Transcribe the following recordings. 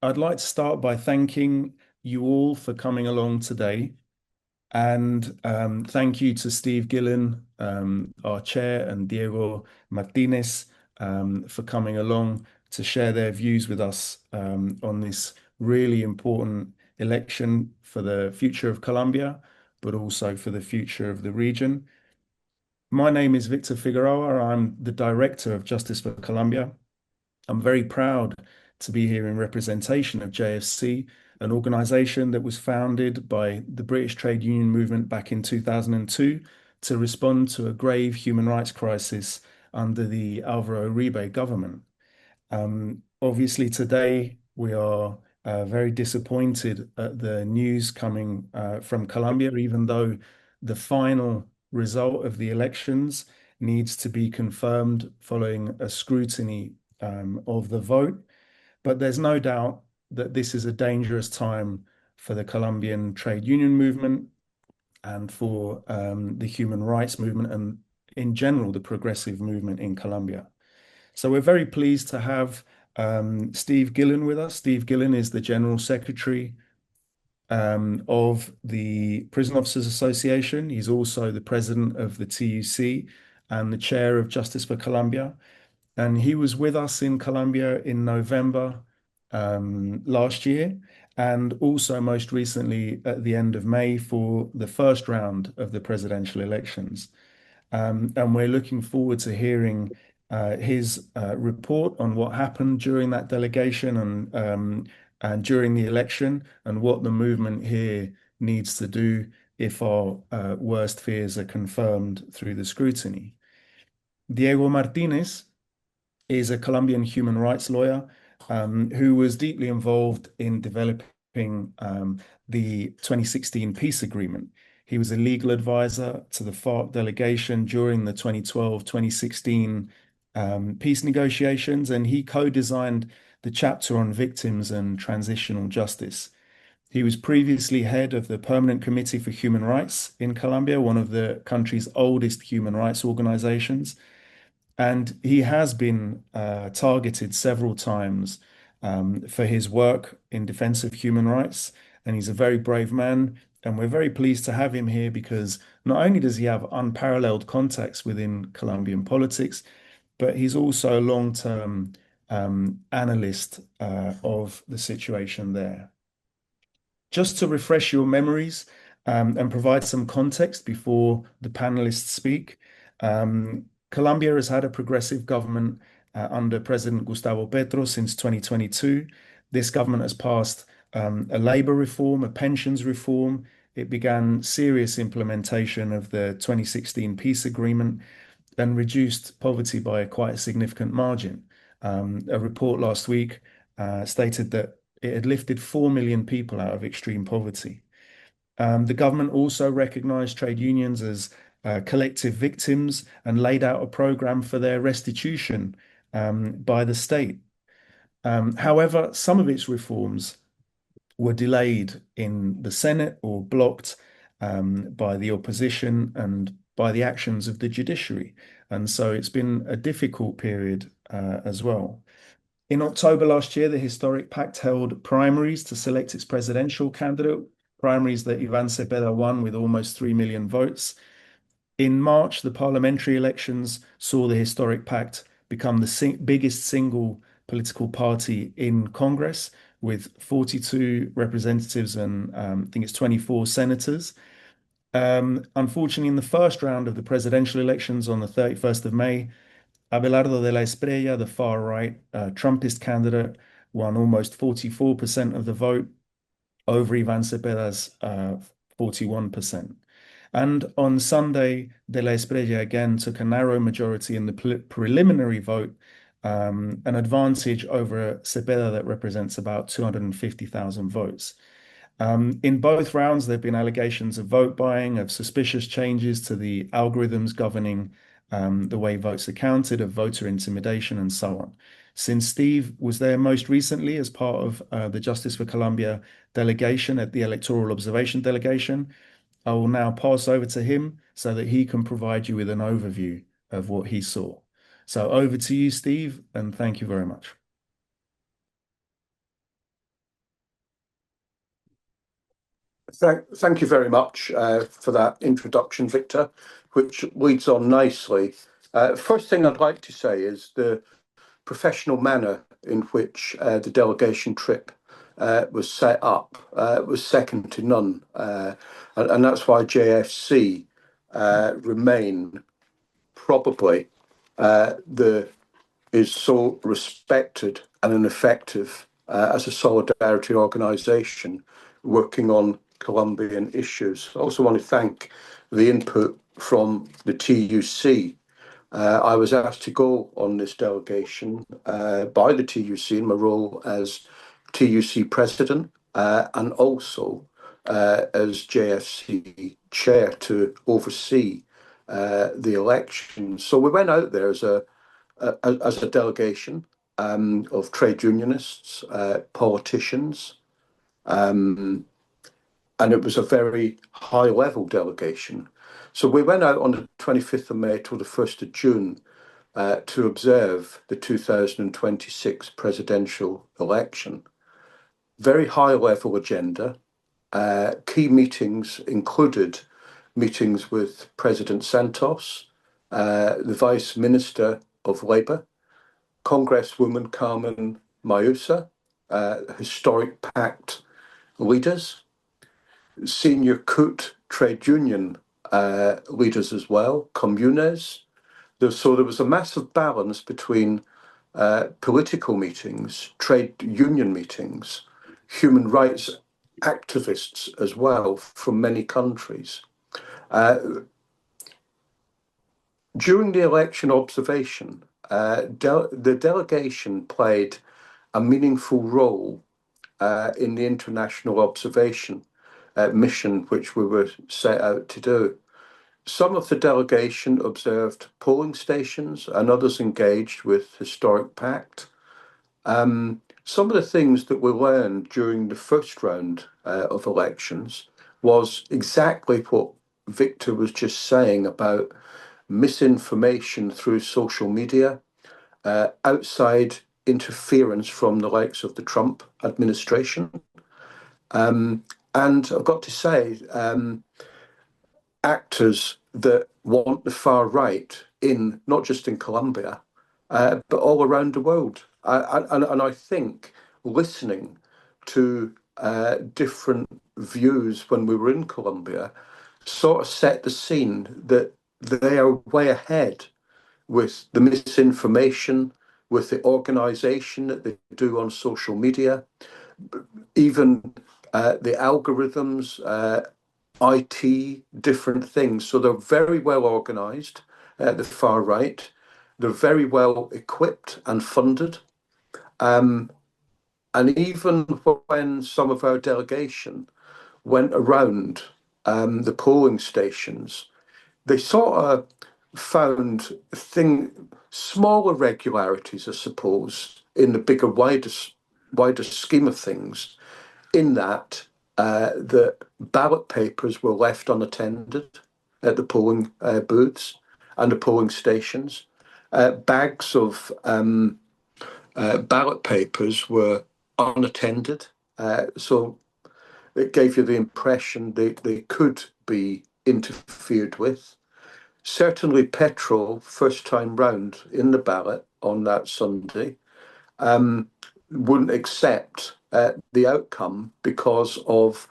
I'd like to start by thanking you all for coming along today. And thank you to Steve Gillan, our chair, and Diego Martínez for coming along to share their views with us on this really important election for the future of Colombia, but also for the future of the region. My name is Victor Figueroa. I'm the director of Justice for Colombia. I'm very proud to be here in representation of JFC, an organization that was founded by the British trade union movement back in 2002 to respond to a grave human rights crisis under the Alvaro Uribe government. Obviously, today we are very disappointed at the news coming from Colombia, even though the final result of the elections needs to be confirmed following a scrutiny of the vote. But there's no doubt that this is a dangerous time for the Colombian trade union movement and for the human rights movement and, in general, the progressive movement in Colombia. So we're very pleased to have Steve Gillan with us. Steve Gillan is the General Secretary of the Prison Officers Association. He's also the president of the TUC and the chair of Justice for Colombia. And he was with us in Colombia in November last year, and also most recently at the end of May for the first round of the presidential elections. And we're looking forward to hearing his report on what happened during that delegation and during the election, and what the movement here needs to do if our worst fears are confirmed through the scrutiny. Diego Martínez is a Colombian human rights lawyer who was deeply involved in developing the 2016 peace agreement. He was a legal advisor to the FARC delegation during the 2012-2016 peace negotiations, and he co-designed the chapter on victims and transitional justice. He was previously head of the Permanent Committee for Human Rights in Colombia, one of the country's oldest human rights organizations. And he has been targeted several times for his work in defense of human rights. And he's a very brave man. And we're very pleased to have him here because not only does he have unparalleled contacts within Colombian politics, but he's also a long-term analyst of the situation there. Just to refresh your memories and provide some context before the panelists speak, Colombia has had a progressive government under President Gustavo Petro since 2022. This government has passed a labor reform, a pensions reform. It began serious implementation of the 2016 peace agreement and reduced poverty by quite a significant margin. A report last week stated that it had lifted 4 million people out of extreme poverty. The government also recognized trade unions as collective victims and laid out a program for their restitution by the state. However, some of its reforms were delayed in the Senate or blocked by the opposition and by the actions of the judiciary. And so it's been a difficult period as well. In October last year, the historic pact held primaries to select its presidential candidate, primaries that Iván Cepeda won with almost 3 million votes. In March, the parliamentary elections saw the historic pact become the biggest single political party in Congress, with 42 representatives and I think it's 24 senators. Unfortunately, in the first round of the presidential elections on the 31st of May, Abelardo de la Espriella, the far-right Trumpist candidate, won almost 44% of the vote over Iván Cepeda's 41%. And on Sunday, de la Espriella again took a narrow majority in the preliminary vote, an advantage over Cepeda that represents about 250,000 votes. In both rounds, there have been allegations of vote buying, of suspicious changes to the algorithms governing the way votes are counted, of voter intimidation, and so on. Since Steve was there most recently as part of the Justice for Colombia delegation at the Electoral Observation Delegation, I will now pass over to him so that he can provide you with an overview of what he saw. So over to you, Steve, and thank you very much. Thank you very much for that introduction, Victor, which leads on nicely. First thing I'd like to say is the professional manner in which the delegation trip was set up was second to none. And that's why JFC remain probably the is so respected and an effective as a solidarity organisation working on Colombian issues. I also want to thank the input from the TUC. I was asked to go on this delegation by the TUC in my role as TUC president and also as JFC chair to oversee the elections. So we went out there as a delegation of trade unionists, politicians, and it was a very high level delegation. So we went out on the 25th of May till the 1st of June to observe the 2026 presidential election. Very high level agenda. Key meetings included meetings with President Santos, the Vice Minister of Labour, Congresswoman Carmen Mayusa, historic pact leaders, senior CUT trade union leaders as well, comunes. So there was a massive balance between political meetings, trade union meetings, human rights activists as well from many countries. During the election observation, the delegation played a meaningful role in the international observation mission which we were set out to do. Some of the delegation observed polling stations and others engaged with historic pact. Some of the things that we learned during the first round of elections was exactly what Victor was just saying about misinformation through social media, outside interference from the likes of the Trump administration. And I've got to say, actors that want the far right in, not just in Colombia, but all around the world. And I think listening to different views when we were in Colombia sort of set the scene that they are way ahead with the misinformation, with the organization that they do on social media, even the algorithms, IT, different things. So they're very well organized at the far right. They're very well equipped and funded. And even when some of our delegation went around the polling stations, they sort of found small irregularities, I suppose, in the bigger, wider scheme of things, in that the ballot papers were left unattended at the polling booths and the polling stations. Bags of ballot papers were unattended. So it gave you the impression they could be interfered with. Certainly, petrol, first time round in the ballot on that Sunday, wouldn't accept the outcome because of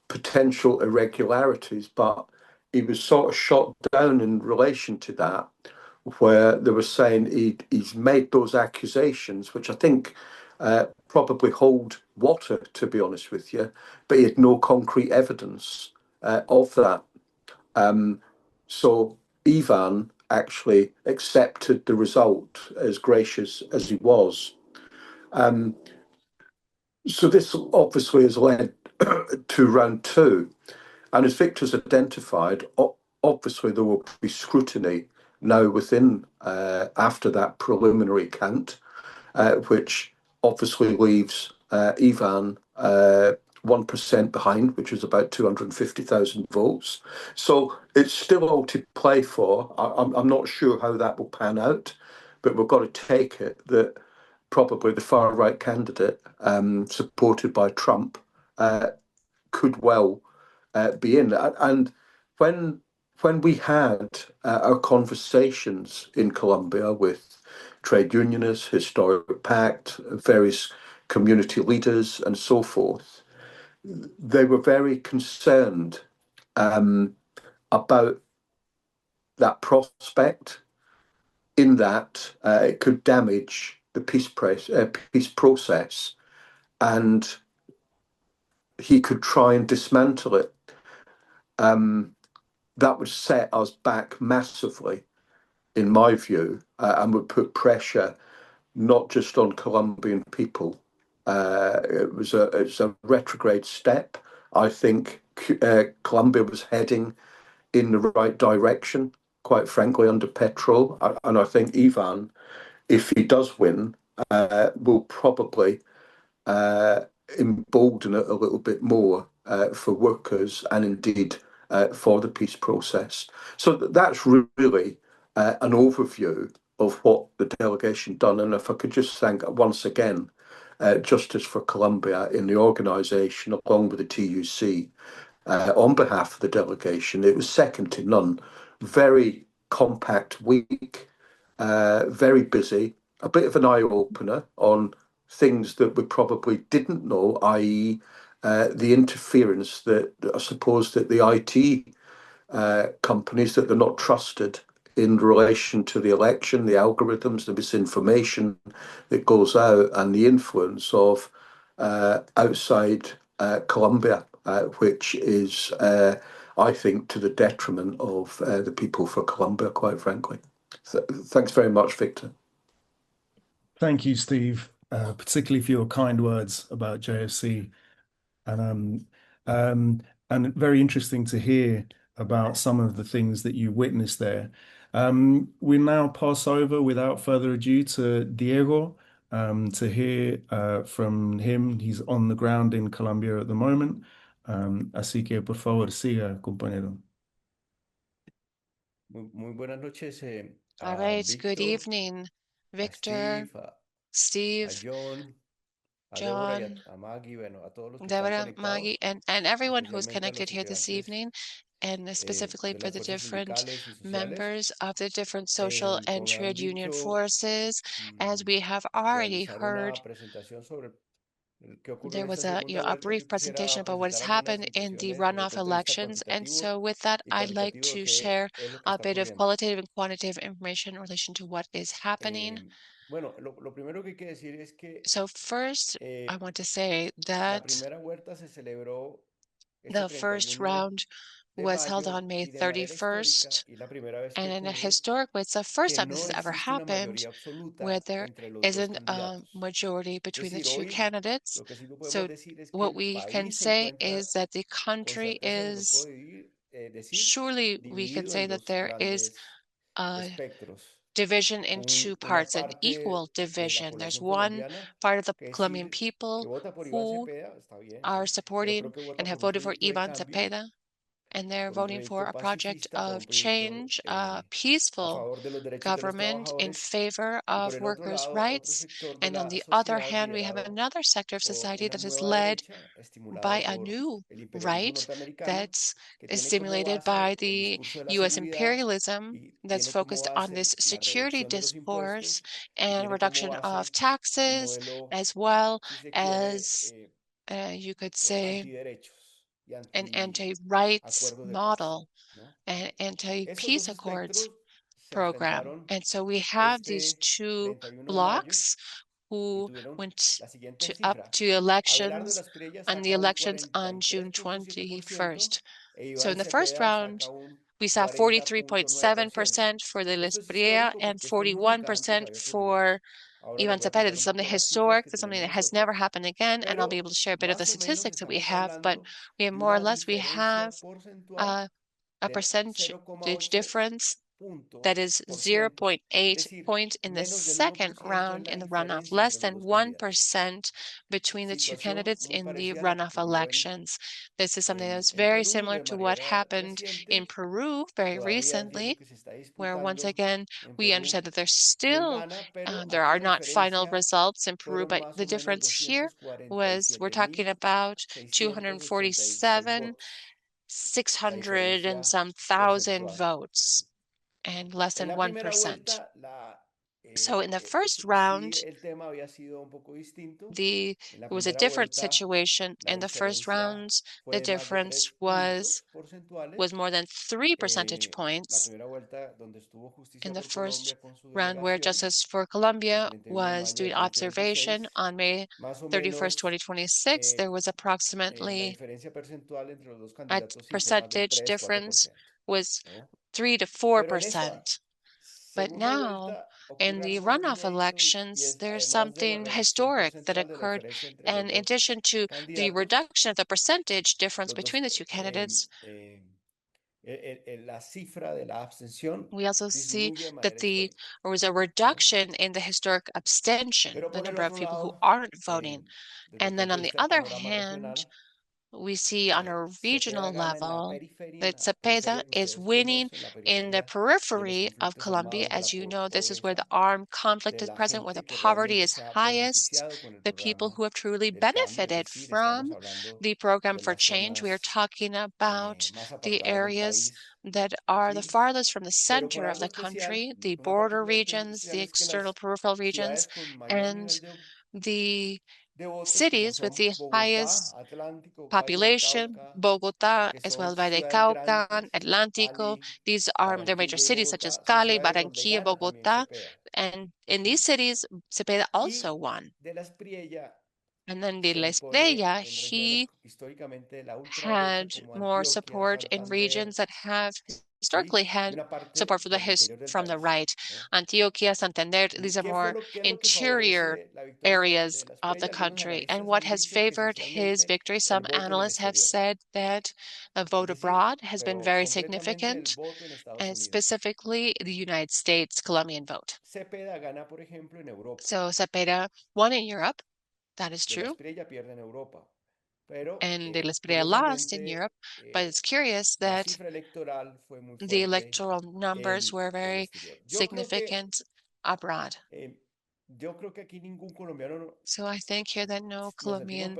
potential irregularities, but he was sort of shot down in relation to that, where they were saying he's made those accusations, which I think probably hold water, to be honest with you, but he had no concrete evidence of that. So Ivan actually accepted the result, as gracious as he was. So this obviously has led to round two. And as Victor's identified, obviously there will be scrutiny now within after that preliminary count, which obviously leaves Ivan 1% behind, which is about 250,000 votes. So it's still all to play for. I'm not sure how that will pan out, but we've got to take it that probably the far right candidate, supported by Trump, could well be in. And when when we had our conversations in Colombia with trade unionists, historic pact, various community leaders, and so forth, they were very concerned about that prospect, in that it could damage the peace process, and he could try and dismantle it. That would set us back massively, in my view, and would put pressure not just on Colombian people. It's a retrograde step. I think Colombia was heading in the right direction, quite frankly, under Petro. And I think Ivan, if he does win, will probably embolden it a little bit more for workers and indeed for the peace process. So that's really an overview of what the delegation done. And if I could just thank once again Justice for Colombia in the organisation, along with the TUC, on behalf of the delegation. It was second to none. Very compact week, very busy, a bit of an eye opener on things that we probably didn't know, i.e., the interference that I suppose that the IT companies, that they're not trusted in relation to the election, the algorithms, the misinformation that goes out, and the influence of outside Colombia, which is, I think, to the detriment of the people for Colombia, quite frankly. Thanks very much, Victor. Thank you, Steve, particularly for your kind words about JFC. And very interesting to hear about some of the things that you witnessed there. We now pass over without further ado to Diego to hear from him. He's on the ground in Colombia at the moment. Así que por favor, siga, compañero. Muy buenas noches All a right, good Victor, evening, a Victor, Steve, a Steve, John, a Deborah y John, a Maggie, bueno, a todos los que están Deborah, conectados, Maggie, and everyone who's especialmente a los connected here this integrantes evening, and specifically de for las the fuerzas different sindicales y sociales. members of the different social and Como me han trade union dicho, forces. As we have already realizar heard, una presentación sobre qué ocurrió there en esta was segunda a vuelta. Yo brief quisiera presentation about what has presentar algunas happened in the impresiones desde el runoff punto de vista elections. And cuantitativo so with that, y I'd like cualitativo de to qué share es lo que a está bit of ocurriendo. qualitative and quantitative information in relation to what is happening. Bueno, lo primero que hay que decir es que So first, I want to say that la primera vuelta se celebró the first round de was held mayo on May y de manera histórica, 31st. y la primera vez que And in a ocurre historic way, it's the first que time this no has ever existe una happened mayoría absoluta where there entre los dos isn't a candidatos. majority between the Decir, two hoy candidates. lo que sí podemos So decir es que what el we can país se say encuentra is that the con country certeza, y lo puedo is, decir, surely we can dividido say en that dos there is grandes a espectros. division in two Una parts, an parte equal de la division. There's población one colombiana part of the que Colombian decir que people vota por Iván who Cepeda, está bien, are sí, pero supporting creo que vota and have por un voted for proyecto de Iván cambio, Cepeda, and they're por un voting for proyecto a project pacifista, por un of proyecto change, a a peaceful favor de los derechos de los government in trabajadores, favor y por of el otro workers' lado, otro rights. sector de And on la the other sociedad hand, we have liderado another sector of por society una that is nueva led derecha by estimulado a por new el imperialismo right norteamericano, that's que is tiene como stimulated by base el the discurso de la US seguridad imperialism y that's tiene como focused on base this la security reducción de los discourse impuestos y and tiene como reduction base of un taxes, modelo, as well si se quiere, as you could say, antiderechos y an anti-acuerdos anti-rights de paz, model, ¿no? an Esos anti-peace dos accords espectros se program. enfrentaron And so we have these este two 31 de mayo blocks y who tuvieron went la siguiente to up cifra. to Abelardo de elections la Espriella on the saca un elections on June 43.7% 21st. e So Iván in the first Cepeda round, saca un we saw 40.9%. 43.7% for the Esto es Espriella histórico and porque esto nunca antes 41% había ocurrido. for Ahora les Iván voy a Cepeda. contar This un is something poco las cifras historic. que This is something tenemos that has nosotros. never happened again, and I'll be Pero able to share a bit of the más o menos statistics that we estamos have, but hablando we have de more or una less, we diferencia have porcentual uh, a del percentage 0,8 difference puntos that is por zero ciento. point Es 0.8 decir, point in the menos del 1% second es round la in the runoff, diferencia less entre los than dos candidatos. 1% between the two Situación candidates muy in the parecida a la que runoff ocurrió elections. This is something that's en very Perú similar de to what manera happened in reciente. Peru very Todavía entiendo recently, que se está where once disputando again, en we Perú understand that there's quién still, gana, pero there aquí are la not final diferencia results in Peru, fueron but más the o menos difference here was we're talking about 247.687 247 votos. 600 and some thousand votes and less than 1%. So in the first round, it was a different situation. In the first rounds, the difference was more than 3 percentage points. In the first round, where Justice for Colombia was doing observation on May 31st, 2026, there was approximately a percentage difference was 3 to 4%. But now, in the runoff elections, there's something historic that occurred. And in addition to the reduction of the percentage difference between the two candidates, we also see that there was a reduction in the historic abstention, the number of people who aren't voting. And then on the other hand, we see on a regional level that Cepeda is winning in the periphery of Colombia. As you know, this is where the armed conflict is present, where the poverty is highest, the people who have truly benefited from the program for change. We are talking about the areas that are the farthest from the center of the country, the border regions, the external peripheral regions, and the cities with the highest population, Bogota, as well as Valle del Cauca, Atlántico. These are their major cities such as Cali, Barranquilla, Bogota. And in these cities, Cepeda also won. And then the Espriella, he had more support in regions that have historically had support from the right. Antioquia, Santander, these are more interior areas of the country. And what has favored his victory, some analysts have said that a vote abroad has been very significant, and specifically the United States Colombian vote. So Cepeda won in Europe. That is true. And the Espriella lost in Europe, but it's curious that the electoral numbers were very significant abroad. So I think here that no Colombian,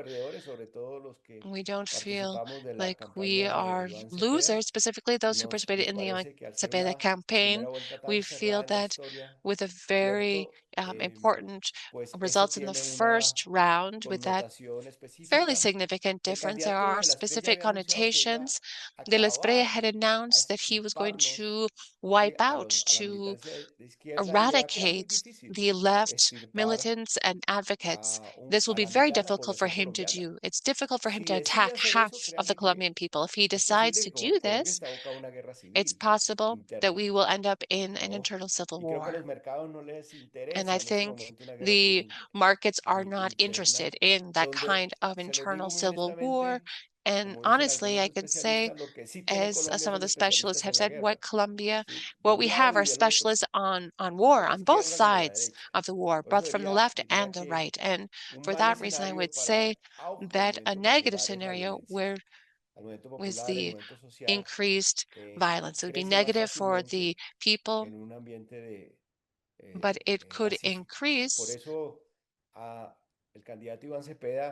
we don't feel like we are losers, specifically those who participated in the Cepeda campaign. We feel that with a very important results in the first round, with that fairly significant difference, there are specific connotations. De la Espriella had announced that he was going to wipe out, to eradicate the left militants and advocates. This will be very difficult for him to do. It's difficult for him to attack half of the Colombian people. If he decides to do this, it's possible that we will end up in an internal civil war. And I think the markets are not interested in that kind of internal civil war. And honestly, I could say, as some of the specialists have said, what we have are specialists on war, on both sides of the war, both from the left and the right. And for that reason, I would say that a negative scenario where with the increased violence, it would be negative for the people, but it could increase.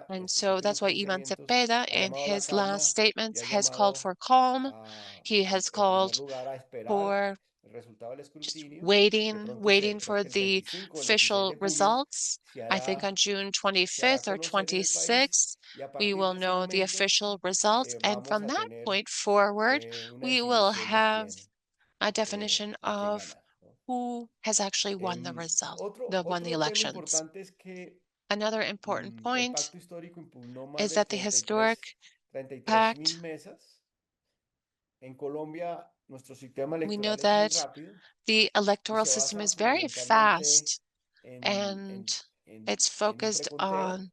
And so that's why Iván Cepeda, in his last statements, has called for calm. He has called for just waiting for the official results. I think on June 25th or 26th, we will know the official results. And from that point forward, we will have a definition of who has actually won the elections. Another important point is that the historic pact, we know that the electoral system is very fast and it's focused on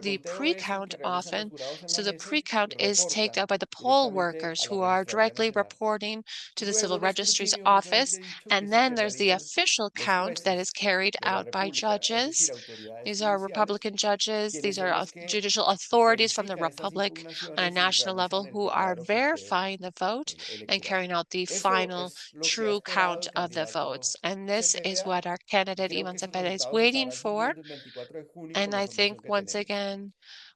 the pre-count often. So the pre-count is taken up by the poll workers who are directly reporting to the civil registry's office. And then there's the official count that is carried out by judges. These are Republican judges. These are judicial authorities from the Republic on a national level who are verifying the vote and carrying out the final true count of the votes. And this is what our candidate Iván Cepeda is waiting for. And I think once again,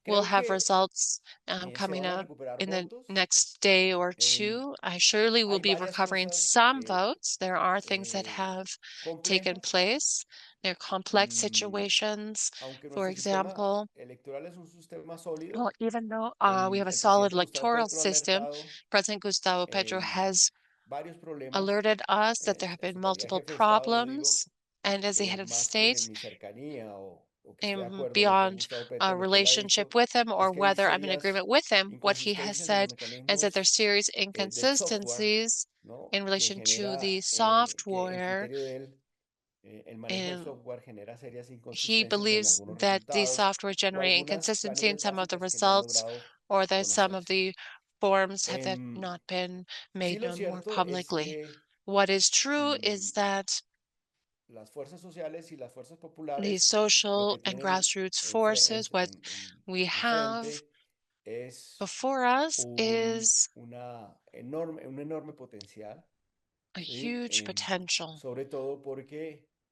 We'll have results coming out in the next day or two. I surely will be recovering some votes. There are things that have taken place. They're complex situations. For example, well, even though we have a solid electoral system, President Gustavo Petro has alerted us that there have been multiple problems, and as the head of the state, beyond a relationship with him or whether I'm in agreement with him, what he has said is that there's serious inconsistencies in relation to the software. And he believes that the software generates inconsistency in some of the results, or that some of the forms have not been made known more publicly. What is true is that the social and grassroots forces, what we have before us is a huge potential,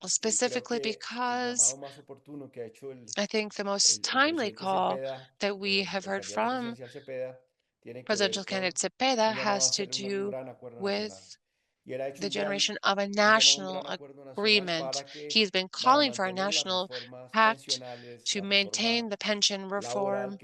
specifically because I think the most timely call that we have heard from presidential candidate Cepeda has to do with the generation of a national agreement. He's been calling for a national pact to maintain the pension reform,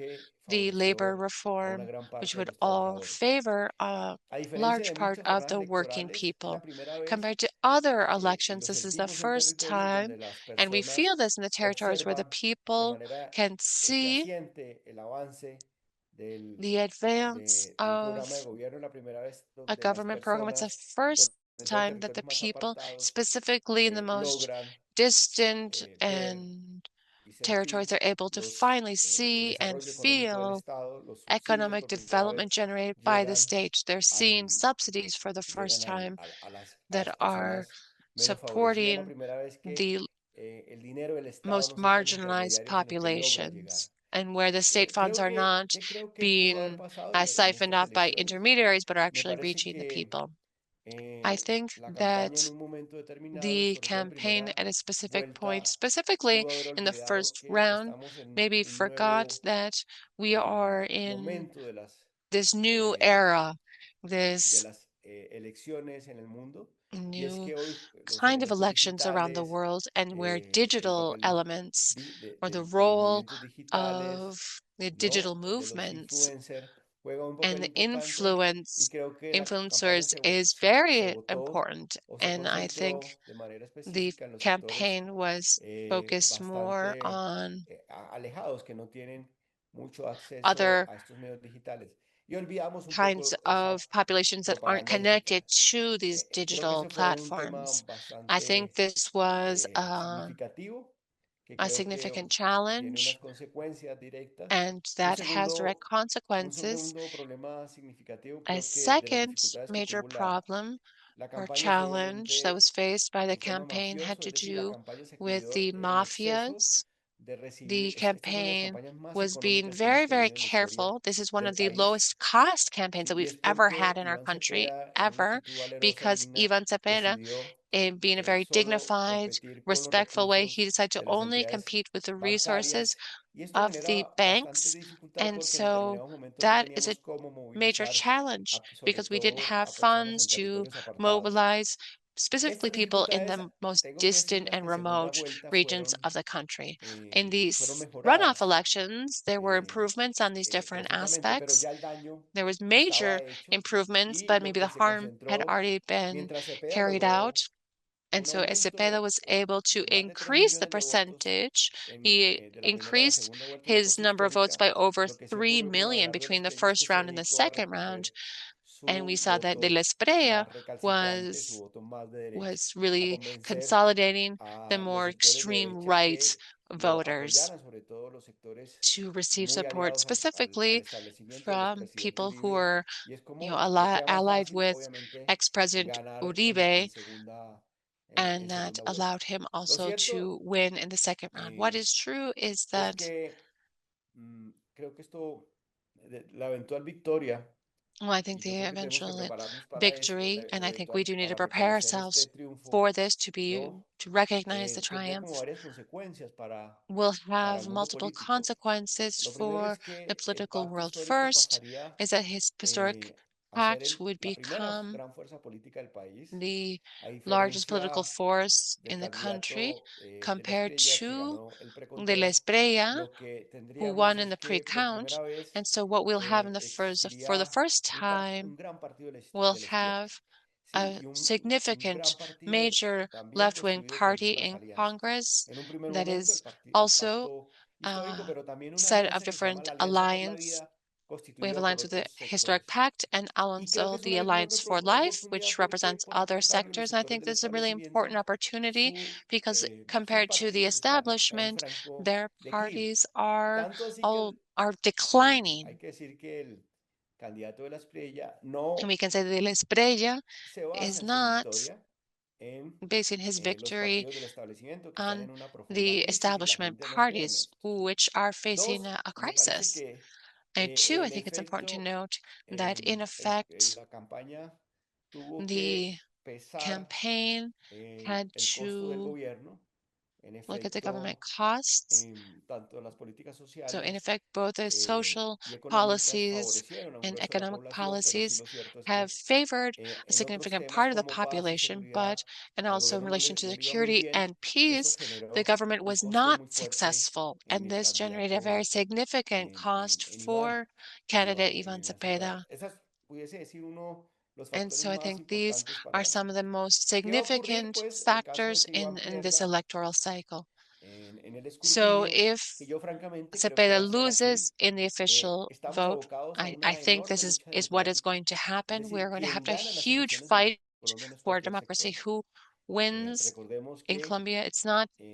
the labor reform, which would all favor a large part of the working people. Compared to other elections, this is the first time, and we feel this in the territories where the people can see the advance of a government program. It's the first time that the people, specifically in the most distant and territories, are able to finally see and feel economic development generated by the state. They're seeing subsidies for the first time that are supporting the most marginalized populations, and where the state funds are not being siphoned off by intermediaries, but are actually reaching the people. I think that the campaign at a specific point, specifically in the first round, maybe forgot that we are in this new era, this new kind of elections around the world, and where digital elements or the role of the digital movements and the influencers is very important. And I think the campaign was focused more on other kinds of populations that aren't connected to these digital platforms. I think this was a significant challenge, and that has direct consequences. A second major problem or challenge that was faced by the campaign had to do with the mafias. The campaign was being very, very careful. This is one of the lowest cost campaigns that we've ever had in our country, ever, because Iván Cepeda, in being a very dignified, respectful way, he decided to only compete with the resources of the banks. And so that is a major challenge because we didn't have funds to mobilize specifically people in the most distant and remote regions of the country. In these runoff elections, there were improvements on these different aspects. There was major improvements, but maybe the harm had already been carried out. And so Cepeda was able to increase the percentage. He increased his number of votes by over 3 million between the first round and the second round. And we saw that the Espriella was really consolidating the more extreme right voters to receive support, specifically from people who were, allied with ex-President Uribe, and that allowed him also to win in the second round. What is true is that Well, I think the eventual victory, and I think we do need to prepare ourselves for this to recognize the triumph, will have multiple consequences for the political world. First is that his historic pact would become the largest political force in the country compared to the Espriella, who won in the pre-count. And so what we'll have for the first time, we'll have a significant major left-wing party in Congress that is also a set of different alliance. We have alliance with the Historic Pact and also the Alliance for Life, which represents other sectors. And I think this is a really important opportunity because compared to the establishment, their parties are declining. And we can say that the Espriella is not basing his victory on the establishment parties, which are facing a crisis. And two, I think it's important to note that in effect, the campaign had to look at the government costs. So in effect, both the social policies and economic policies have favored a significant part of the population, and also in relation to security and peace, the government was not successful, and this generated a very significant cost for candidate Iván Cepeda. And so I think these are some of the most significant factors in this electoral cycle. So if Cepeda loses in the official vote, I think this is what is going to happen. We're going to have a huge fight for democracy. Who wins in Colombia? It's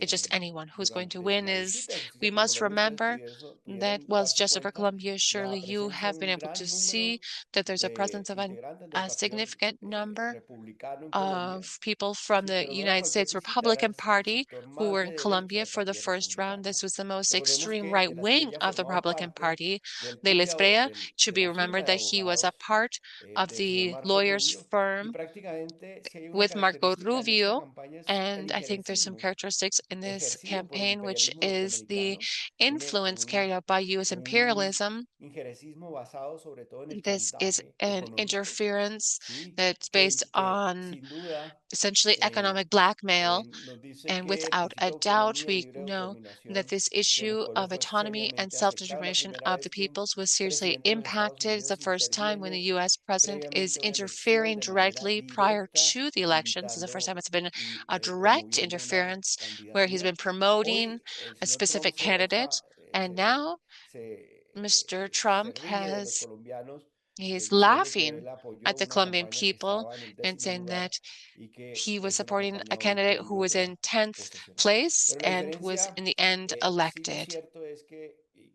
just anyone who's going to win. We must remember that while it's just over Colombia, surely you have been able to see that there's a presence of a significant number of people from the United States Republican Party who were in Colombia for the first round. This was the most extreme right wing of the Republican Party. De Espriella should be remembered that he was a part of the lawyers firm with Marco Rubio. And I think there's some characteristics in this campaign, which is the influence carried out by U.S. imperialism. This is an interference that's based on essentially economic blackmail. And without a doubt, we know that this issue of autonomy and self-determination of the peoples was seriously impacted. It's the first time when the U.S. president is interfering directly prior to the elections. It's the first time it's been a direct interference where he's been promoting a specific candidate. And now Mr. Trump he's laughing at the Colombian people and saying that he was supporting a candidate who was in 10th place and was in the end elected.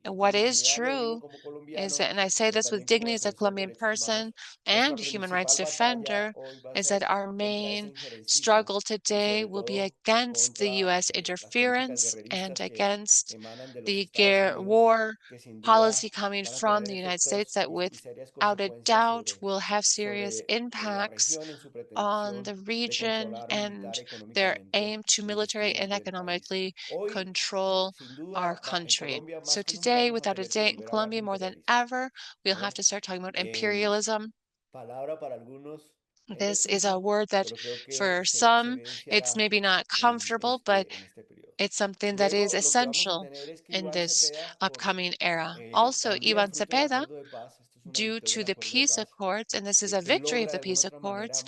And what is true is that, and I say this with dignity as a Colombian person and human rights defender, is that our main struggle today will be against the U.S. interference and against the war policy coming from the United States that without a doubt will have serious impacts on the region and their aim to military and economically control our country. So today, without a doubt, in Colombia, more than ever, we'll have to start talking about imperialism. This is a word that for some, it's maybe not comfortable, but it's something that is essential in this upcoming era. Also, Iván Cepeda, due to the peace accords, and this is a victory of the peace accords,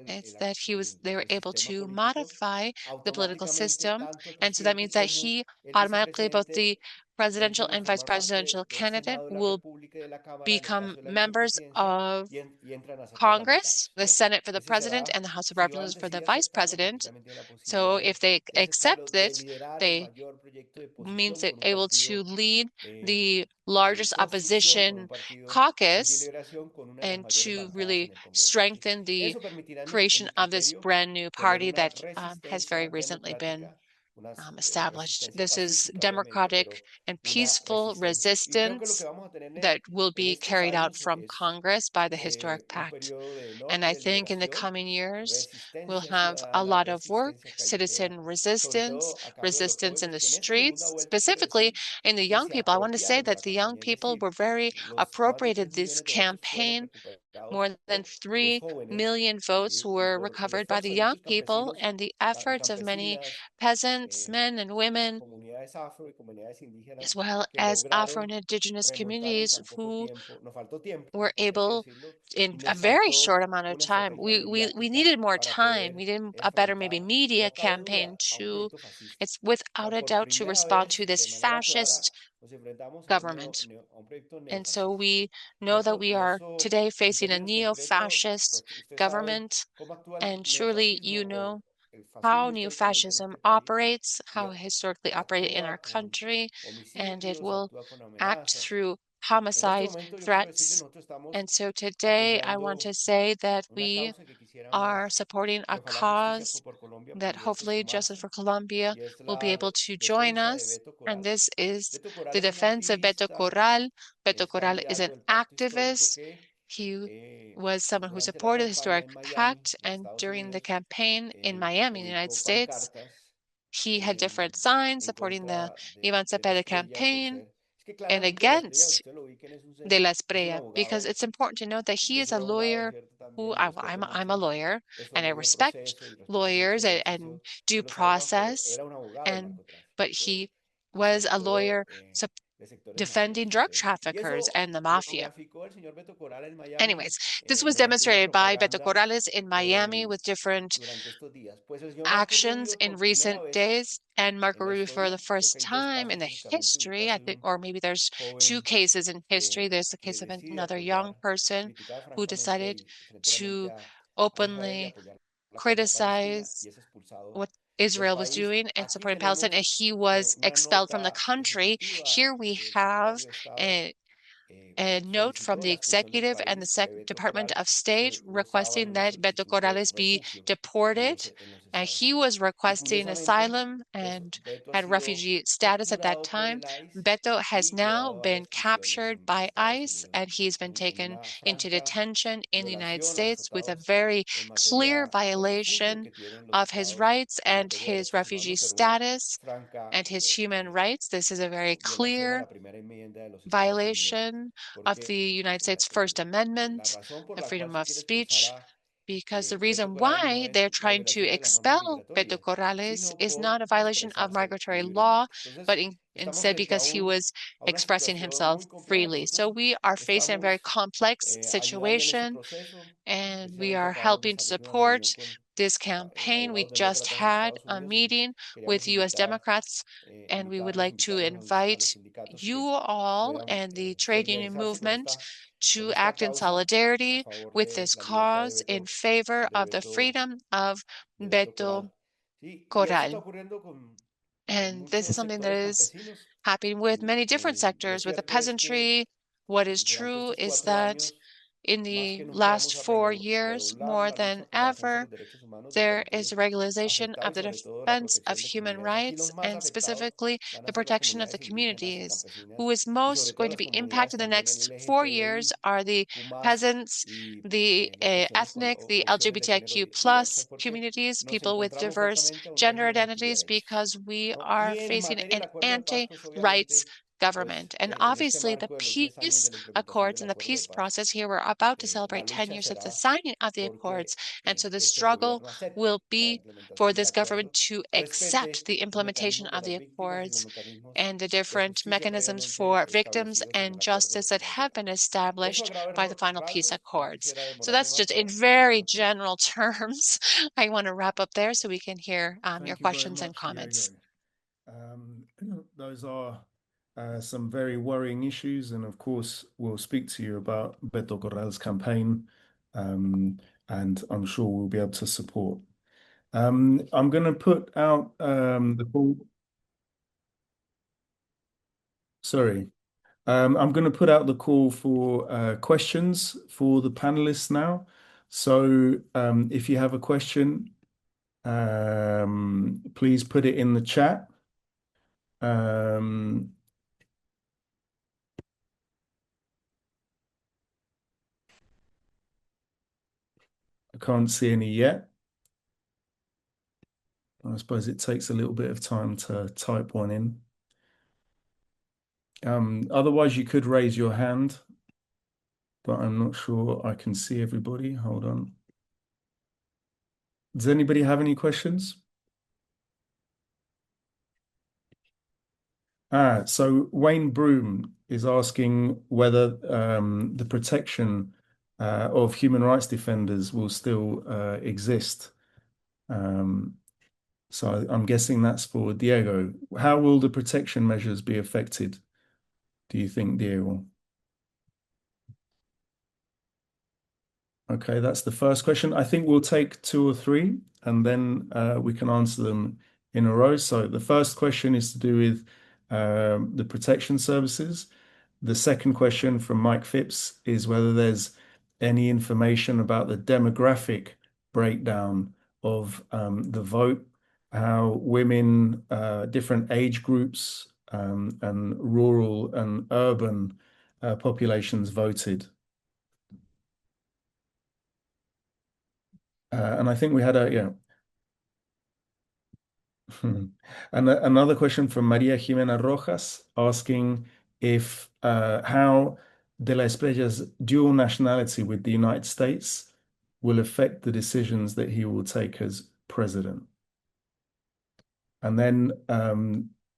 it's that they were able to modify the political system. And so that means that he automatically, both the presidential and vice presidential candidate will become members of Congress, the Senate for the president and the House of Representatives for the vice president. So if they accept it, they means they're able to lead the largest opposition caucus and to really strengthen the creation of this brand new party that has very recently been established. This is democratic and peaceful resistance that will be carried out from Congress by the Historic Pact. And I think in the coming years, we'll have a lot of work, citizen resistance, resistance in the streets, specifically in the young people. I want to say that the young people were very appropriated this campaign. More than 3 million votes were recovered by the young people, and the efforts of many peasants, men and women, as well as Afro and indigenous communities who were able, in a very short amount of time, we needed more time. We needed a better maybe media campaign it's without a doubt to respond to this fascist government. And so we know that we are today facing a neo-fascist government, and surely you know how neo-fascism operates, how it historically operated in our country, and it will act through homicide threats. And so today I want to say that we are supporting a cause that hopefully Justice for Colombia will be able to join us. And this is the defense of Beto Corral. Beto Corral is an activist. He was someone who supported the Historic Pact, and during the campaign in Miami, in the United States, he had different signs supporting the Iván Cepeda campaign and against de la Espriella, because it's important to note that he is a lawyer who I'm a lawyer, and I respect lawyers and due process, but he was a lawyer defending drug traffickers and the mafia. Anyways, this was demonstrated by Beto Corrales in Miami with different actions in recent days, and Marco Rubio for the first time in the history, I think, or maybe there's two cases in history. There's the case of another young person who decided to openly criticize what Israel was doing and supporting Palestine, and he was expelled from the country. Here we have a note from the executive and the Department of State requesting that Beto Corrales be deported. He was requesting asylum and had refugee status at that time. Beto has now been captured by ICE, and he's been taken into detention in the United States with a very clear violation of his rights and his refugee status and his human rights. This is a very clear violation of the United States First Amendment, the freedom of speech, because the reason why they're trying to expel Beto Corrales is not a violation of migratory law, but instead because he was expressing himself freely. So we are facing a very complex situation, and we are helping to support this campaign. We just had a meeting with U.S. Democrats, and we would like to invite you all and the trade union movement to act in solidarity with this cause in favor of the freedom of Beto Corral. And this is something that is happening with many different sectors, with the peasantry. What is true is that in the last 4 years, more than ever, there is a regularization of the defense of human rights and specifically the protection of the communities. Who is most going to be impacted the next 4 years are the peasants, the ethnic, the LGBTIQ plus communities, people with diverse gender identities, because we are facing an anti-rights government. And obviously the peace accords and the peace process here, we're about to celebrate 10 years of the signing of the accords. And so the struggle will be for this government to accept the implementation of the accords and the different mechanisms for victims and justice that have been established by the final peace accords. So that's just in very general terms. I want to wrap up there so we can hear your questions and comments. Those are some very worrying issues, and of course we'll speak to you about Beto Corral's campaign, and I'm sure we'll be able to support. I'm going to put out the call. Sorry. I'm going to put out the call for questions for the panelists now. So if you have a question, Please put it in the chat. I can't see any yet. I suppose it takes a little bit of time to type one in. Otherwise, you could raise your hand, but I'm not sure I can see everybody. Hold on. Does anybody have any questions? So Wayne Broom is asking whether the protection of human rights defenders will still exist. So I'm guessing that's for Diego. How will the protection measures be affected, do you think, Diego? Okay, that's the first question. I think we'll take two or three and then we can answer them in a row. So the first question is to do with the protection services. The second question from Mike Phipps is whether there's any information about the demographic breakdown of the vote, how women, different age groups, and rural and urban populations voted. And I think we had and another question from Maria Jimena Rojas asking if how De la Esprilla's dual nationality with the United States will affect the decisions that he will take as president. And then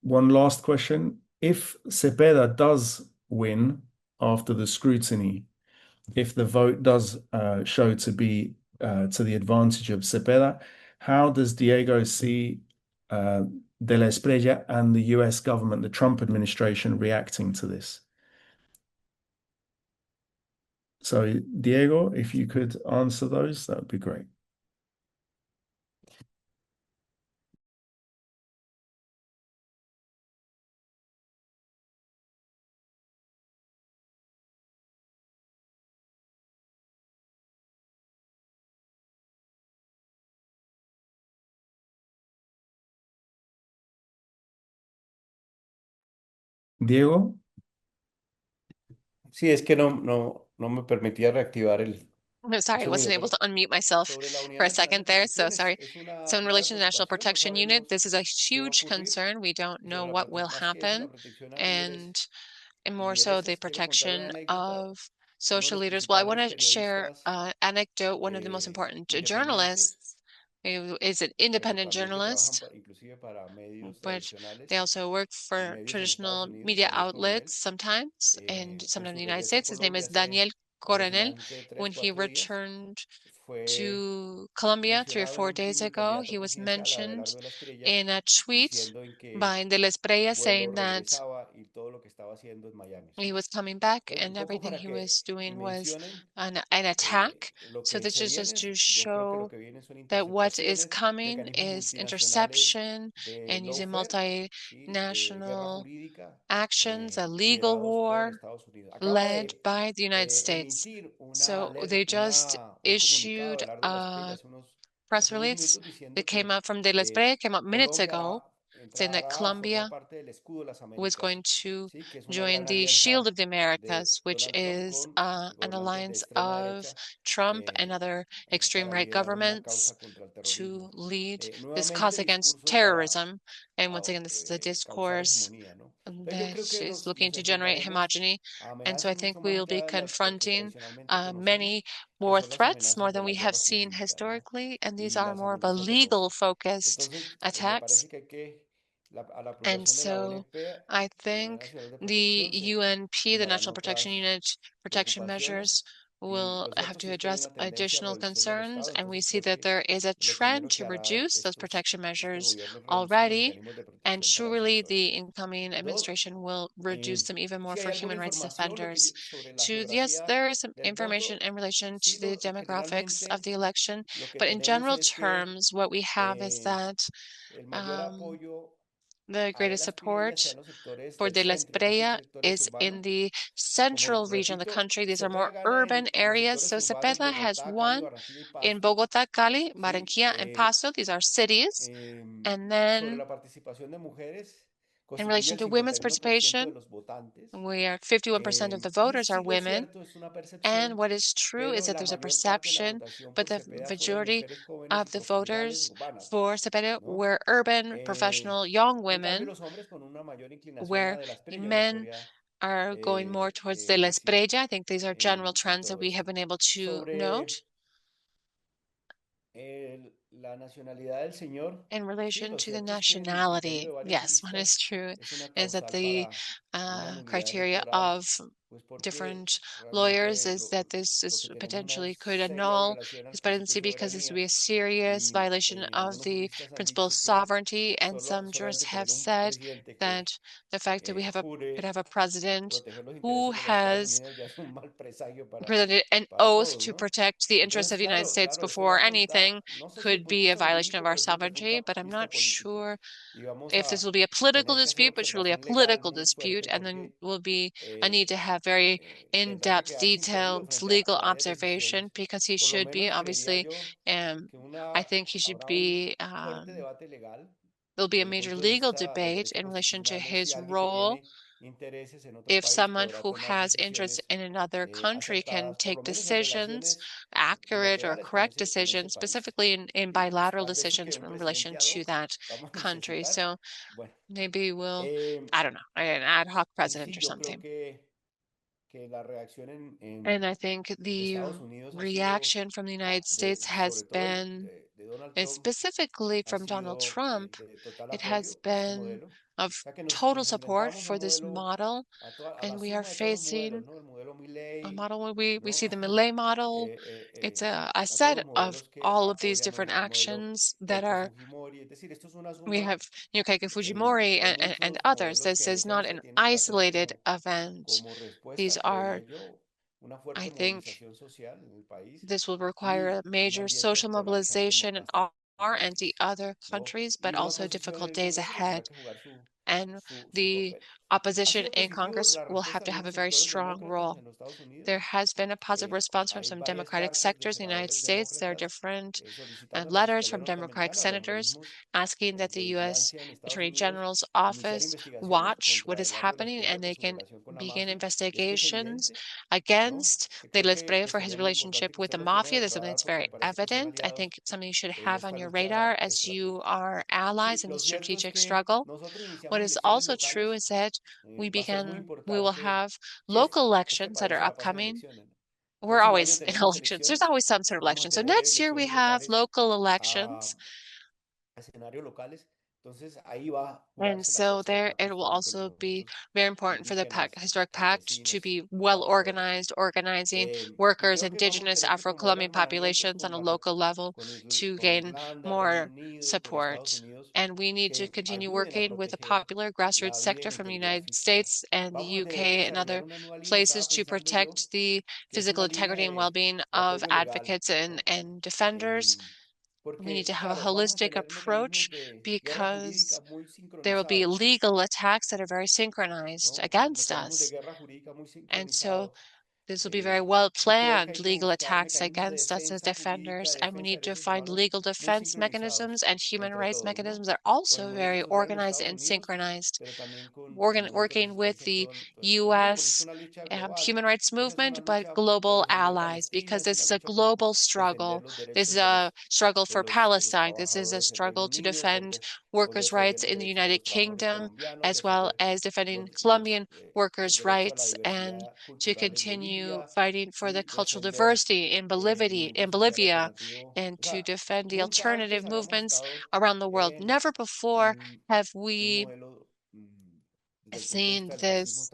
one last question. If Cepeda does win after the scrutiny, if the vote does show to be to the advantage of Cepeda, how does Diego see De la Espriella and the US government, the Trump administration, reacting to this? So, Diego, if you could answer those, that would be great. Diego? Sí, es que no me permitía reactivar el... No, sorry, I wasn't able to unmute myself for a second there, so sorry. So in relation to the National Protection Unit, this is a huge concern. We don't know what will happen, and more so the protection of social leaders. Well, I want to share an anecdote. One of the most important journalists is an independent journalist, but they also work for traditional media outlets sometimes, and sometimes in the United States. His name is Daniel Coronel. When he returned to Colombia 3 or 4 days ago, he was mentioned in a tweet by De la Espriella saying that he was coming back and everything he was doing was an attack. So this is just to show that what is coming is interception and using multinational actions, a legal war led by the United States. So they just issued a press release that came out from De la Espriella, came out minutes ago, saying that Colombia was going to join the Shield of the Americas, which is an alliance of Trump and other extreme right governments to lead this cause against terrorism. And once again, this is a discourse that is looking to generate homogeny. And so I think we'll be confronting many more threats, more than we have seen historically. And these are more of a legal focused attacks. And so I think the UNP, the National Protection Unit protection measures, will have to address additional concerns. And we see that there is a trend to reduce those protection measures already. And surely the incoming administration will reduce them even more for human rights defenders. Yes, there is some information in relation to the demographics of the election, but in general terms, what we have is that The greatest support for de la Espriella is in the central region of the country. These are more urban areas. So Cepeda has won in Bogotá, Cali, Barranquilla, and Pasto. These are cities. And then in relation to women's participation, we are 51% of the voters are women. And what is true is that there's a perception, but the majority of the voters for Cepeda were urban, professional, young women, where men are going more towards de la Espriella. I think these are general trends that we have been able to note. In relation to the nationality, yes, what is true is that the criteria of different lawyers is that this is potentially could annul his presidency because this would be a serious violation of the principle of sovereignty. And some jurists have said that the fact that we could have a president who has presented an oath to protect the interests of the United States before anything could be a violation of our sovereignty. But I'm not sure if this will be a political dispute, but surely a political dispute, and then will be a need to have very in-depth, detailed legal observation, because he should be, obviously, I think he should be, there'll be a major legal debate in relation to his role. If someone who has interest in another country can take decisions, accurate or correct decisions, specifically in bilateral decisions in relation to that country. So maybe we'll, I don't know, an ad hoc president or something. And I think the reaction from the United States has been, specifically from Donald Trump, it has been of total support for this model. And we are facing a model where we see the Millet model. It's a set of all of these different actions that are, we have Keiko Fujimori and others. This is not an isolated event. These are, I think, this will require a major social mobilization in our and the other countries, but also difficult days ahead. And the opposition in Congress will have to have a very strong role. There has been a positive response from some Democratic sectors in the United States. There are different letters from Democratic senators asking that the U.S. Attorney General's office watch what is happening and they can begin investigations against de la Espriella for his relationship with the mafia. That's something that's very evident. I think it's something you should have on your radar as you are allies in the strategic struggle. What is also true is that we will have local elections that are upcoming. We're always in elections. There's always some sort of election. So next year we have local elections. And so there, it will also be very important for the historic pact to be well organized, organizing workers, indigenous, Afro-Colombian populations on a local level to gain more support. And we need to continue working with the popular grassroots sector from the United States and the UK and other places to protect the physical integrity and well-being of advocates and defenders. We need to have a holistic approach because there will be legal attacks that are very synchronized against us. And so this will be very well-planned legal attacks against us as defenders, and we need to find legal defense mechanisms and human rights mechanisms that are also very organized and synchronized. Working with the U.S. Human rights movement, but global allies, because this is a global struggle. This is a struggle for Palestine. This is a struggle to defend workers' rights in the United Kingdom, as well as defending Colombian workers' rights and to continue fighting for the cultural diversity in Bolivia, and to defend the alternative movements around the world. Never before have we seen this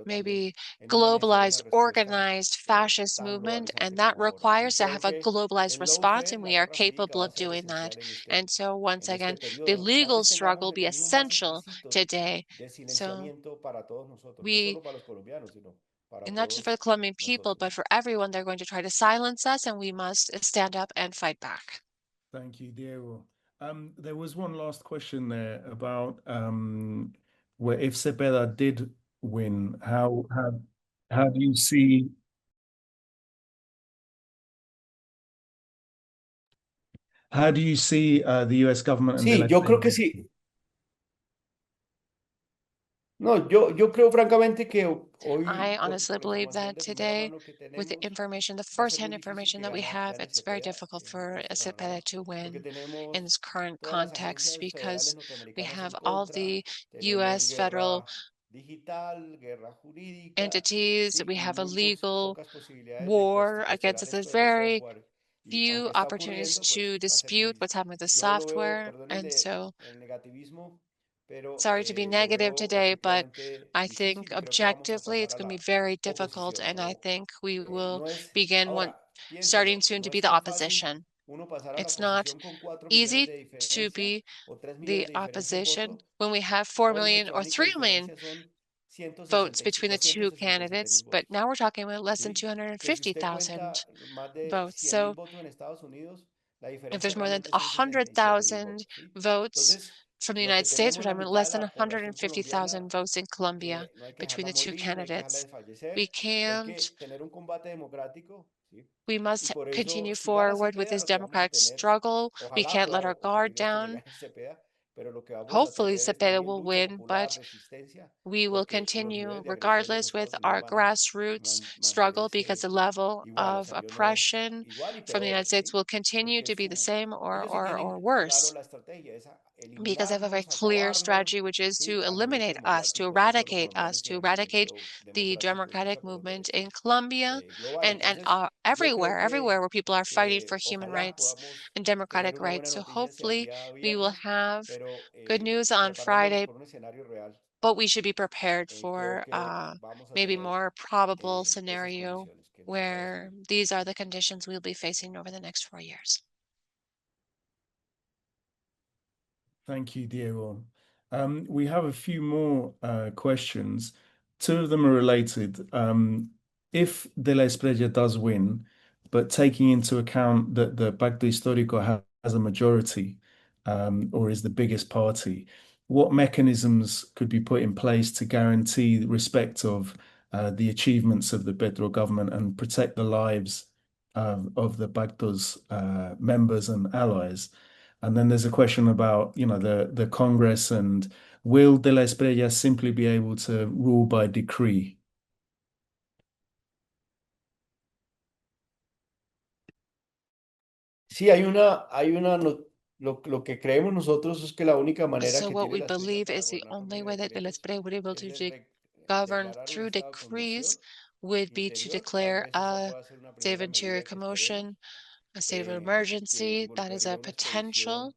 maybe globalized, organized fascist movement, and that requires to have a globalized response, and we are capable of doing that. And so once again, the legal struggle will be essential today. So and not just for the Colombian people, but for everyone, they're going to try to silence us, and we must stand up and fight back. Thank you, Diego. There was one last question there about where if Cepeda did win, how do you see the U.S. government and de Sí, la yo creo que Espriella? sí. No, yo creo francamente que hoy, I por honestly believe información that de primera today, mano que with the tenemos, information, the va a ser first-hand muy difícil information que that we have, gane it's very Cepeda difficult en for nuestro Cepeda panorama, to porque win in tenemos this current todas las context agencias federales because we norteamericanas en have all contra, the tenemos U.S. federal guerra digital, guerra jurídica, entities, sí, we y have a muy legal pocas posibilidades de war against cuestionar us. There's esto del very software. Y few aunque está opportunities ocurriendo, to pues va a ser muy dispute what's difícil. happening with the Yo lo veo, software. perdón And so, el negativismo, pero sorry to be lo negative veo today, but objetivamente I think difícil y creo que vamos a objectively pasar it's a going to be la very difficult. oposición. And I No, think we will no es, begin one ahora, starting piénselo, soon to no be es the tan fácil opposition. uno pasar a la It's not oposición con 4 millones easy de to diferencia be o 3 millones the de diferencia en opposition voto. when we have 4 Hoy million nuestra or única 3 million diferencia son votes between the two 267 mil candidates, but votos. now we're talking about less than ¿Sí? Que si usted 250,000 cuenta más de votes. 100 mil So votos en Estados Unidos, la if diferencia there's more than realmente son 67 mil 100,000 votos. ¿Sí? votes Entonces, from the lo que United States, tenemos we're la talking about mitad less de than la población 150,000 colombiana, votes in Colombia no hay que between dejarla the two morir, no hay que dejarla candidates. desfallecer, We y hay can't, que tener un combate democrático. ¿Sí? we Y must por eso, continue si gana forward with Cepeda, this lo que vamos a democratic tener, struggle. We ojalá, can't let our claro, ojalá y guard Dios quiere down. gane Cepeda, pero lo que vamos a Hopefully, tener es Cepeda también will lucha win, popular, but resistencia, we will porque los continue niveles de agresión en los regardless with Estados Unidos our van a grassroots struggle because the mantenerse level igual, o of sea, yo no, oppression igual y from the United peor, States ¿sí? will continue Porque to be the same ellos sí or tienen claro worse la estrategia, es because they have a very eliminarnos, clear acabarnos, strategy, which is ¿sí? to Al movimiento eliminate democrático, no solo colombiano, us, sino to el eradicate movimiento the democrático de lucha democratic por los movement in derechos Colombia global. and Entonces, yo creo everywhere where people are fighting for que human ojalá rights podamos and tener democratic una buena rights. So noticia el hopefully día we will viernes, have pero good news on preparándonos Friday, por un escenario real. but we should be prepared Creo for que vamos a maybe tener more probable esas scenario condiciones que nos aparecen where hoy. these are the conditions we'll be facing over the next 4 years. Thank you, Diego. We have a few more questions. Two of them are related. If De la Espriella does win, but taking into account that the Pacto Histórico has a majority, or is the biggest party, what mechanisms could be put in place to guarantee the respect of the achievements of the Petro government and protect the lives of the Pacto's members and allies? And then there's a question about, the Congress and will De la Espriella simply be able to rule by decree? Sí, lo que creemos nosotros es que la única manera So que what tiene we la Espriella believe para is the gobernar por only medio de way that the decretos Espriella would be able es to govern declarar un through estado de decrees conmoción would be to interior. Tal declare vez esa a pueda ser una state of primera interior medida que esperemos, commotion, a state of emergency. que That is involucraría a una expedición potential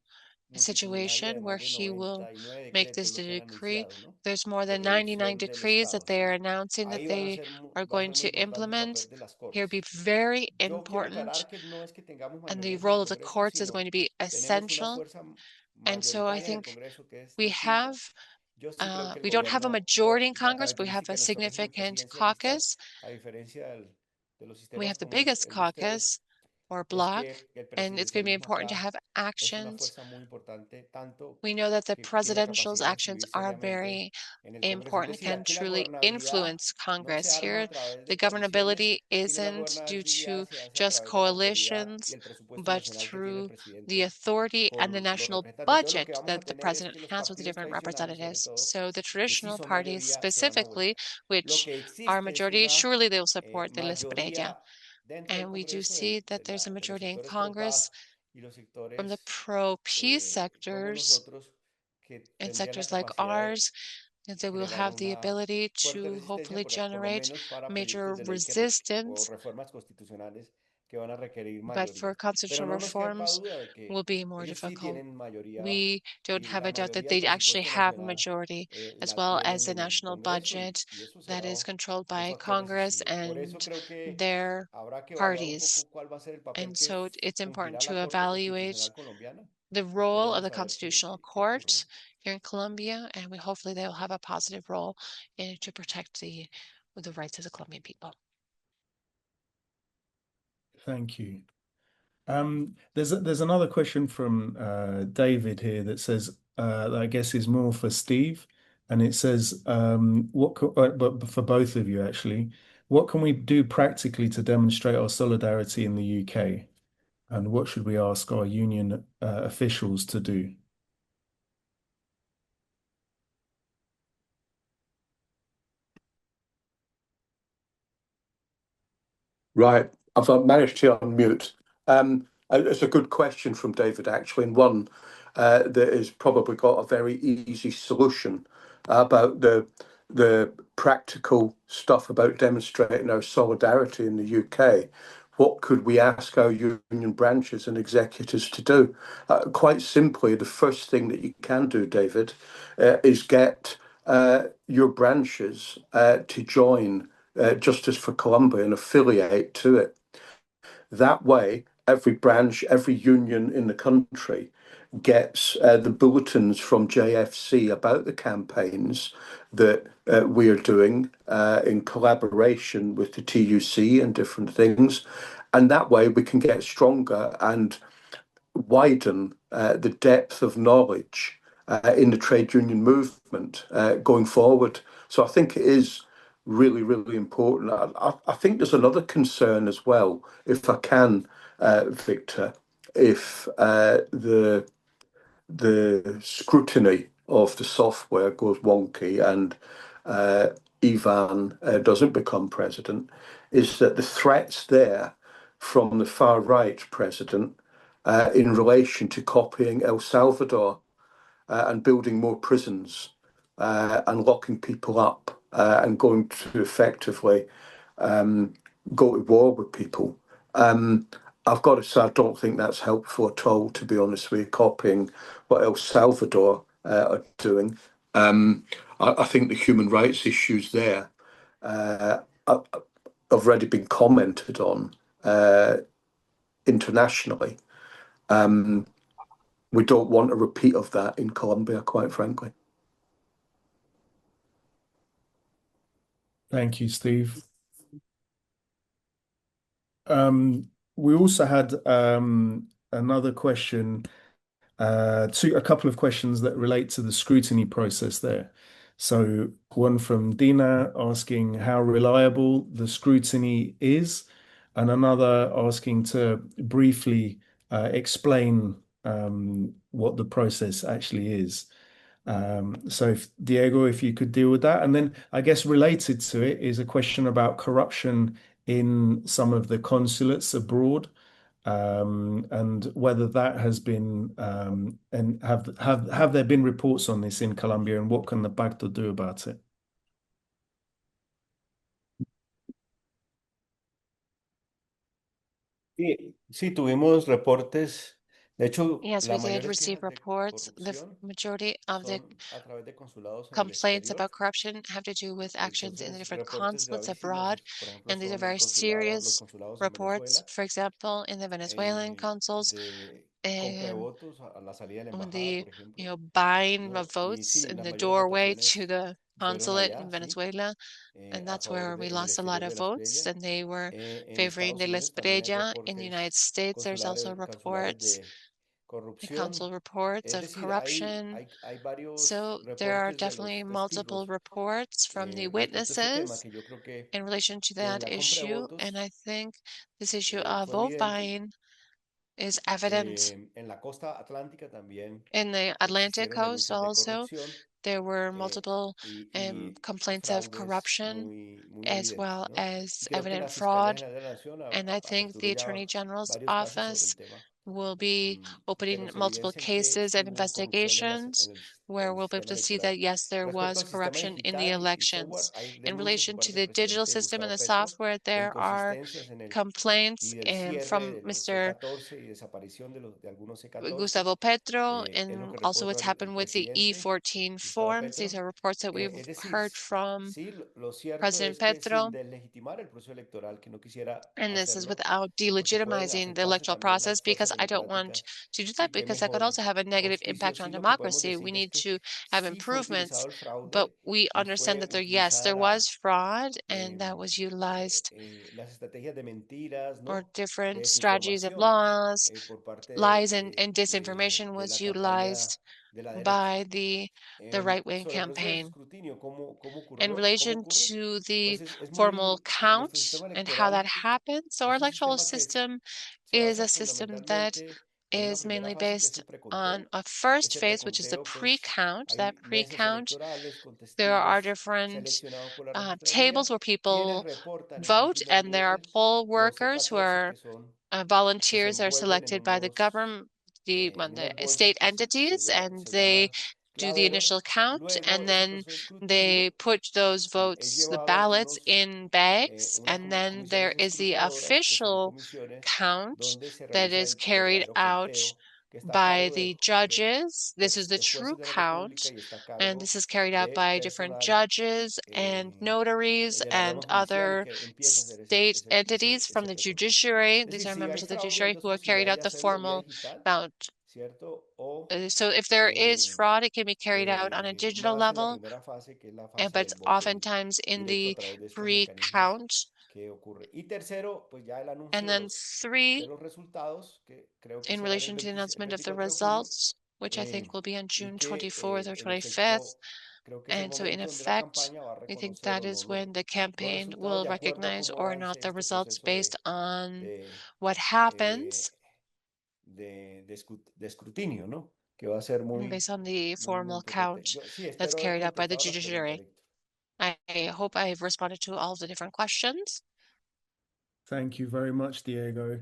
multitudinaria de situation where más de he will 99 make decretos, this lo a que han decree. anunciado, ¿no? There's more De than 99 revisión del decrees that Estado, they are ¿sí? announcing that Ahí they are va a going ser muy to importante el implement. papel de las Here be Cortes. very Yo quiero important, aclarar que no es que tengamos and the mayorías en el role of the Congreso, courts is going sino to be tenemos una essential. fuerza And so I mayoritaria en el think Congreso que es we distinta. have Yo sí creo que el we don't have a gobierno, majority in la Congress, but we have característica a de nuestro régimen significant presidencialista, caucus. a diferencia de los We sistemas have the como biggest el de ustedes, caucus or es bloc, que el and it's going to be presidencialismo important to acá have es una actions. fuerza muy importante, tanto We know that the que tiene la presidential's capacidad de actions influir are seriamente very en el Congreso. Es important, decir, can aquí la truly gobernabilidad influence no se Congress. arma Here, a través the de coaliciones, governability sino la isn't due gobernabilidad to se hace a just través de la autoridad y coalitions, el presupuesto but nacional que tiene el through the presidente authority and the con los national representantes. Entonces, lo que budget vamos a that the tener es president que los has with the partidos different tradicionales, sobre representatives. todo, So the que sí traditional son parties mayoría, se van a specifically, volcar. Lo which que are existe es majority, una surely they will support the Espriella. mayoría dentro del And we do Congreso see that de there's a de los majority in sectores pro Congress paz y los from the sectores pro-peace como sectors nosotros que and tendrían la sectors like capacidad de ours, and that we'll generar have the una ability fuerte to resistencia, hopefully por lo generate menos para major proyectos de ley o resistance, reformas constitucionales que van a requerir but for mayorías. Pero constitutional no nos quepa reforms duda de will que be more ellos sí difficult. tienen mayoría We don't y have la a doubt that mayoría del they actually presupuesto have a nacional majority, as la well as tienen the en el national Congreso budget y eso that será is controlled un by factor Congress decisivo. Por eso and creo que their habrá que evaluar un parties. poco cuál va a ser el papel And que so it's important fungirá la to Corte evaluate Constitucional Colombiana. the role of Esperemos the a ver Constitutional qué ocurre, ¿no? Court here in Colombia, and we hopefully they will have a positive role in to protect the rights of the Colombian people. Thank you. There's another question from David here that says that I guess is more for Steve, and it says but for both of you actually, what can we do practically to demonstrate our solidarity in the UK, and what should we ask our union officials to do? Right, I've managed to unmute. It's a good question from David, actually, and one that has probably got a very easy solution about the practical stuff about demonstrating our solidarity in the UK. What could we ask our union branches and executives to do? Quite simply, the first thing that you can do, David, is get your branches to join Justice for Colombia and affiliate to it. That way, every branch, every union in the country gets the bulletins from JFC about the campaigns that we are doing in collaboration with the TUC and different things. And that way we can get stronger and widen the depth of knowledge in the trade union movement going forward. So I think it is really, really important. I think there's another concern as well, if I can, Victor, if the scrutiny of the software goes wonky and Iván doesn't become president, is that the threats there from the far right president in relation to copying El Salvador and building more prisons and locking people up and going to effectively go to war with people. I've got to say, I don't think that's helpful at all, to be honest with you, copying what El Salvador are doing. I think the human rights issues there have already been commented on internationally. We don't want a repeat of that in Colombia, quite frankly. Thank you, Steve. We also had another question, a couple of questions that relate to the scrutiny process there. So one from Dina asking how reliable the scrutiny is, and another asking to briefly explain what the process actually is. So Diego, if you could deal with that. And then I guess related to it is a question about corruption in some of the consulates abroad, and whether that has been and have there been reports on this in Colombia, and what can the Pacto do about it? Sí, tuvimos reportes. De hecho, Yes, we la did mayoría receive quejas de reports. The corrupción majority of the son a través de consulados en el complaints exterior. about corruption have to do with actions in the Entonces, different reportes consulates gravísimos, abroad, por ejemplo, and these are son el very consulado, los serious consulados en reports. Venezuela, For example, in the Venezuelan consuls, de compra de votos a la salida de la on embajada, the por ejemplo, buying ¿no? of Y votes sí, in las the mayores doorway votaciones to the fueron consulate allá, in sí, Venezuela, and a that's favor where we en el lost a lot exterior de of la votes, Espriella. and they were En favoring Estados the Unidos también hay Espriella. In the reportes United States, there's also consulares reports, de the corrupción. consul reports Es of decir, corruption. hay varios So there are reportes de definitely los multiple testigos reports from the respecto a este tema witnesses que yo creo in relation to que en that la compra de issue. And votos I think this issue of fue vote evidente. buying is evident. En la costa atlántica también In the Atlantic existieron coast denuncias de also, corrupción there were multiple y complaints of fraudes corruption muy as evidentes, well ¿no? Y as creo que la evident Fiscalía fraud. General de la Nación And I think aperturó the ya Attorney General's varios casos sobre el office tema, will be pero opening se multiple evidencian que cases sí and hubo corrupción investigations en where el we'll be able sistema to see electoral. that, yes, there Respecto was al sistema corruption in the digital y software, elections. hay In denuncias por relation to parte del the digital presidente system and Gustavo the Petro software, de there are inconsistencias en el complaints y del cierre from de los Mr. C14 y desaparición de algunos C14, Gustavo Petro, es lo and que also reporta what's el happened with the presidente E14 Gustavo forms. These Petro. are reports that we've Es decir, heard from sí, lo cierto President es que sin Petro, deslegitimar el proceso electoral, que no quisiera and this is hacerlo, without porque pueden delegitimizing the afectarse electoral también process, las because process. I don't want to do that because that could also have a negative impact on democracy. We need to have improvements, but we understand that there was fraud and that was utilized, or different strategies of lies and disinformation was utilized by the right-wing campaign. In relation to the formal count and how that happens, our electoral system is a system that is mainly based on a first phase, which is the pre-count. That pre-count, there are different tables where people vote, and there are poll workers who are volunteers are selected by the government, the state entities, and they do the initial count, and then they put those votes, the ballots, in bags, and then there is the official count that is carried out by the judges. This is the true count, and this is carried out by different judges and notaries and other state entities from the judiciary. These are members of the judiciary who are carried out the formal count. So if there is fraud, it can be carried out on a digital level, but it's oftentimes in the pre-count. And then 3, in relation to the announcement of the results, which I think will be on June 24th or 25th. And so in effect, I think that is when the campaign will recognize or not the results based on what happens, based on the formal count that's carried out by the judiciary. I hope I've responded to all of the different questions. Thank you very much, Diego.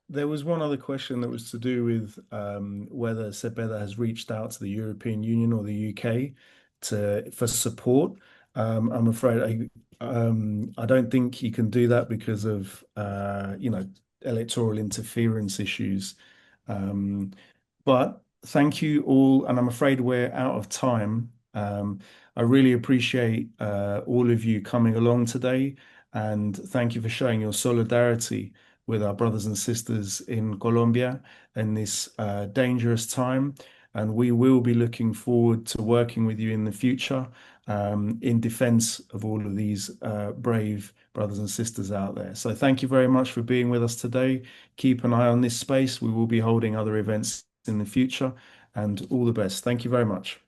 There was one other question that was to do with whether Cepeda has reached out to the European Union or the UK for support. I'm afraid I don't think he can do that because of electoral interference issues. But thank you all, and I'm afraid we're out of time. I really appreciate all of you coming along today, and thank you for showing your solidarity with our brothers and sisters in Colombia in this dangerous time. And we will be looking forward to working with you in the future in defense of all of these brave brothers and sisters out there. So thank you very much for being with us today. Keep an eye on this space. We will be holding other events in the future, and all the best. Thank you very much.